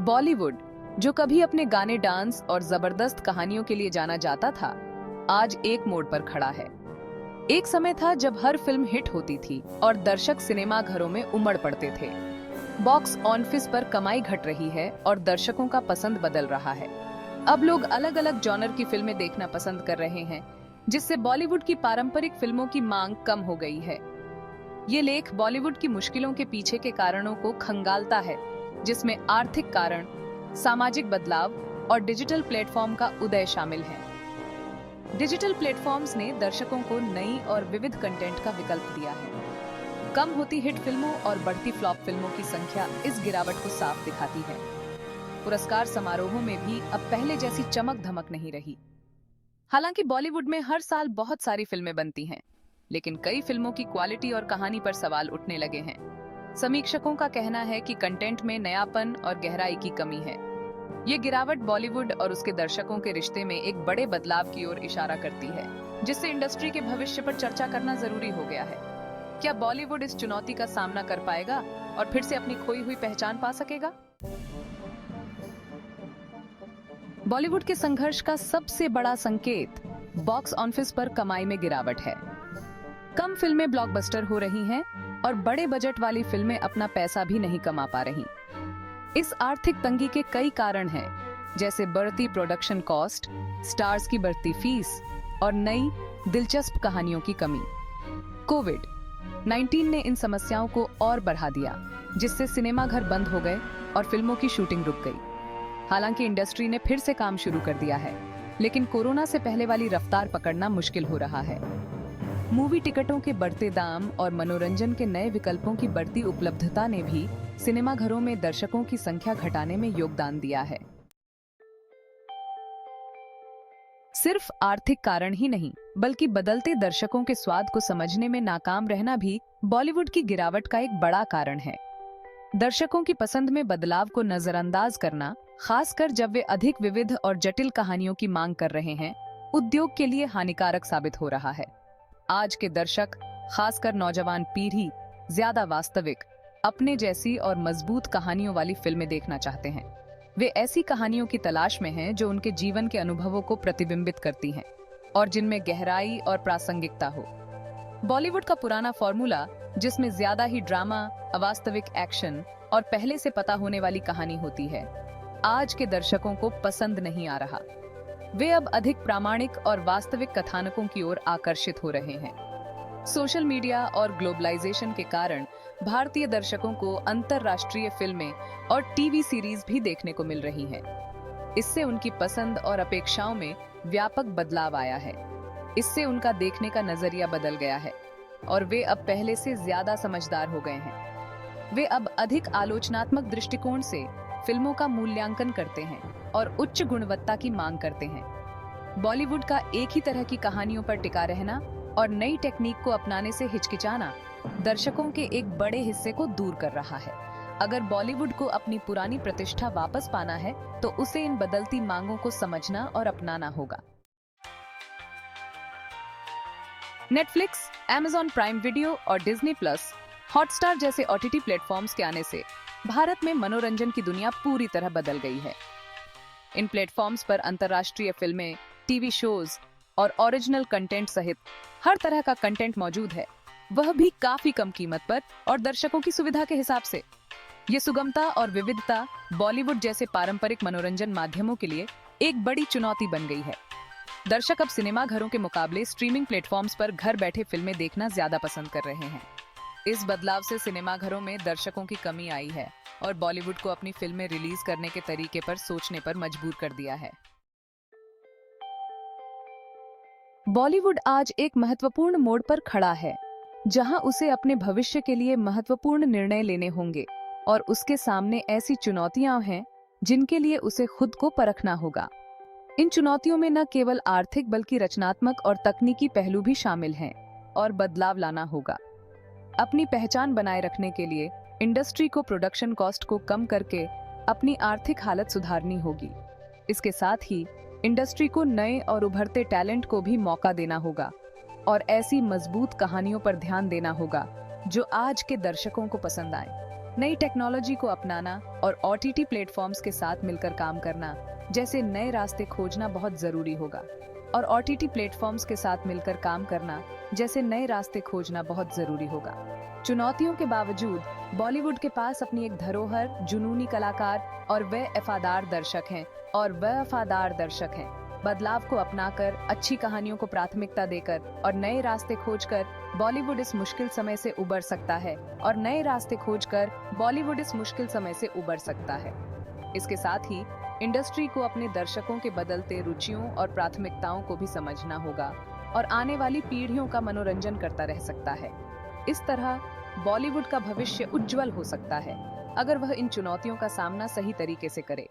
बॉलीवुड, जो कभी अपने गाने, डांस और जबरदस्त कहानियों के लिए जाना जाता था, आज एक मोड़ पर खड़ा है। एक समय था जब हर फिल्म हिट होती थी और दर्शक सिनेमा घरों में उमड़ पड़ते थे। बॉक्स ऑफिस पर कमाई घट रही है और दर्शकों का पसंद बदल रहा है। अब लोग अलग अलग जॉनर की फिल्में देखना पसंद कर रहे हैं, जिससे बॉलीवुड की पारंपरिक फिल्मों की मांग कम हो गई है। ये लेख बॉलीवुड की मुश्किलों के पीछे के कारणों को खंगालता है, जिसमें आर्थिक कारण, सामाजिक बदलाव और डिजिटल प्लेटफॉर्म का उदय शामिल है। डिजिटल प्लेटफॉर्म्स ने दर्शकों को नई और विविध कंटेंट का विकल्प दिया है। कम होती हिट फिल्मों और बढ़ती फ्लॉप फिल्मों की संख्या इस गिरावट को साफ दिखाती है। पुरस्कार समारोहों में भी अब पहले जैसी चमक धमक नहीं रही। हालांकि बॉलीवुड में हर साल बहुत सारी फिल्में बनती हैं, लेकिन कई फिल्मों की क्वालिटी और कहानी पर सवाल उठने लगे हैं। समीक्षकों का कहना है कि कंटेंट में नयापन और गहराई की कमी है। ये गिरावट बॉलीवुड और उसके दर्शकों के रिश्ते में एक बड़े बदलाव की ओर इशारा करती है, जिससे इंडस्ट्री के भविष्य पर चर्चा करना जरूरी हो गया है। क्या बॉलीवुड इस चुनौती का सामना कर पाएगा और फिर से अपनी खोई हुई पहचान पा सकेगा? बॉलीवुड के संघर्ष का सबसे बड़ा संकेत बॉक्स ऑफिस पर कमाई में गिरावट है। कम फिल्में ब्लॉकबस्टर हो रही हैं और बड़े बजट वाली फिल्में अपना पैसा भी नहीं कमा पा रही। इस आर्थिक तंगी के कई कारण हैं, जैसे बढ़ती प्रोडक्शन कॉस्ट, स्टार्स की बढ़ती फीस और नई दिलचस्प कहानियों की कमी। कोविड-19 ने इन समस्याओं को और बढ़ा दिया, जिससे सिनेमा घर बंद हो गए और फिल्मों की शूटिंग रुक गई। हालांकि इंडस्ट्री ने फिर से काम शुरू कर दिया है, लेकिन कोरोना से पहले वाली रफ्तार पकड़ना मुश्किल हो रहा है। मूवी टिकटों के बढ़ते दाम और मनोरंजन के नए विकल्पों की बढ़ती उपलब्धता ने भी सिनेमा घरों में दर्शकों की संख्या घटाने में योगदान दिया है। सिर्फ आर्थिक कारण ही नहीं, बल्कि बदलते दर्शकों के स्वाद को समझने में नाकाम रहना भी बॉलीवुड की गिरावट का एक बड़ा कारण है। दर्शकों की पसंद में बदलाव को नजरअंदाज करना, खासकर जब वे अधिक विविध और जटिल कहानियों की मांग कर रहे हैं, उद्योग के लिए हानिकारक साबित हो रहा है। आज के दर्शक, खासकर नौजवान पीढ़ी, ज्यादा वास्तविक, अपने जैसी और मजबूत कहानियों वाली फिल्में देखना चाहते हैं। वे ऐसी कहानियों की तलाश में हैं जो उनके जीवन के अनुभवों को प्रतिबिंबित करती हैं और जिनमें गहराई और प्रासंगिकता हो। बॉलीवुड का पुराना फॉर्मूला, जिसमें ज्यादा ही ड्रामा, अवास्तविक एक्शन और पहले से पता होने वाली कहानी होती है, आज के दर्शकों को पसंद नहीं आ रहा। वे अब अधिक प्रामाणिक और वास्तविक कथानकों की ओर आकर्षित हो रहे हैं। सोशल मीडिया और ग्लोबलाइजेशन के कारण भारतीय दर्शकों को अंतर्राष्ट्रीय फिल्में और टीवी सीरीज भी देखने को मिल रही हैं। इससे उनकी पसंद और अपेक्षाओं में व्यापक बदलाव आया है। इससे उनका देखने का नजरिया बदल गया है और वे अब पहले से ज्यादा समझदार हो गए हैं। वे अब अधिक आलोचनात्मक दृष्टिकोण से फिल्मों का मूल्यांकन करते हैं और उच्च गुणवत्ता की मांग करते हैं। बॉलीवुड का एक ही तरह की कहानियों पर टिका रहना और नई टेक्निक को अपनाने से हिचकिचाना दर्शकों के एक बड़े हिस्से को दूर कर रहा है। अगर बॉलीवुड को अपनी पुरानी प्रतिष्ठा वापस पाना है, तो उसे इन बदलती मांगों को समझना और अपनाना होगा। नेटफ्लिक्स, अमेज़न प्राइम वीडियो और डिज्नी प्लस, हॉटस्टार जैसे ओटीटी प्लेटफॉर्म्स के आने से भारत में मनोरंजन की दुनिया पूरी तरह बदल गई है। इन प्लेटफॉर्म्स पर अंतर्राष्ट्रीय फिल्में, टीवी शोज और ओरिजिनल कंटेंट सहित हर तरह का कंटेंट मौजूद है, वह भी काफी कम कीमत पर और दर्शकों की सुविधा के हिसाब से। ये सुगमता और विविधता बॉलीवुड जैसे पारंपरिक मनोरंजन माध्यमों के लिए एक बड़ी चुनौती बन गई है। दर्शक अब सिनेमा घरों के मुकाबले स्ट्रीमिंग प्लेटफॉर्म्स पर घर बैठे फिल्में देखना ज्यादा पसंद कर रहे हैं। इस बदलाव से सिनेमा घरों में दर्शकों की कमी आई है और बॉलीवुड को अपनी फिल्में रिलीज करने के तरीके पर सोचने पर मजबूर कर दिया है। बॉलीवुड आज एक महत्वपूर्ण मोड़ पर खड़ा है, जहां उसे अपने भविष्य के लिए महत्वपूर्ण निर्णय लेने होंगे और उसके सामने ऐसी चुनौतियां हैं जिनके लिए उसे खुद को परखना होगा। इन चुनौतियों में न केवल आर्थिक बल्कि रचनात्मक और तकनीकी पहलू भी शामिल हैं और बदलाव लाना होगा। अपनी पहचान बनाए रखने के लिए इंडस्ट्री को प्रोडक्शन कॉस्ट को कम करके अपनी आर्थिक हालत सुधारनी होगी। इसके साथ ही इंडस्ट्री को नए और उभरते टैलेंट को भी मौका देना होगा और ऐसी मजबूत कहानियों पर ध्यान देना होगा जो आज के दर्शकों को पसंद आए। नई टेक्नोलॉजी को अपनाना और ओटीटी प्लेटफॉर्म्स के साथ मिलकर काम करना जैसे नए रास्ते खोजना बहुत जरूरी होगा। और ओटीटी प्लेटफॉर्म्स के साथ मिलकर काम करना जैसे नए रास्ते खोजना बहुत जरूरी होगा। चुनौतियों के बावजूद बॉलीवुड के पास अपनी एक धरोहर, जुनूनी कलाकार और वफादार दर्शक हैं। बदलाव को अपनाकर, अच्छी कहानियों को प्राथमिकता देकर और नए रास्ते खोजकर बॉलीवुड इस मुश्किल समय से उबर सकता है। इसके साथ ही इंडस्ट्री को अपने दर्शकों के बदलते रुचियों और प्राथमिकताओं को भी समझना होगा और आने वाली पीढ़ियों का मनोरंजन करता रह सकता है। इस तरह बॉलीवुड का भविष्य उज्जवल हो सकता है अगर वह इन चुनौतियों का सामना सही तरीके से करे।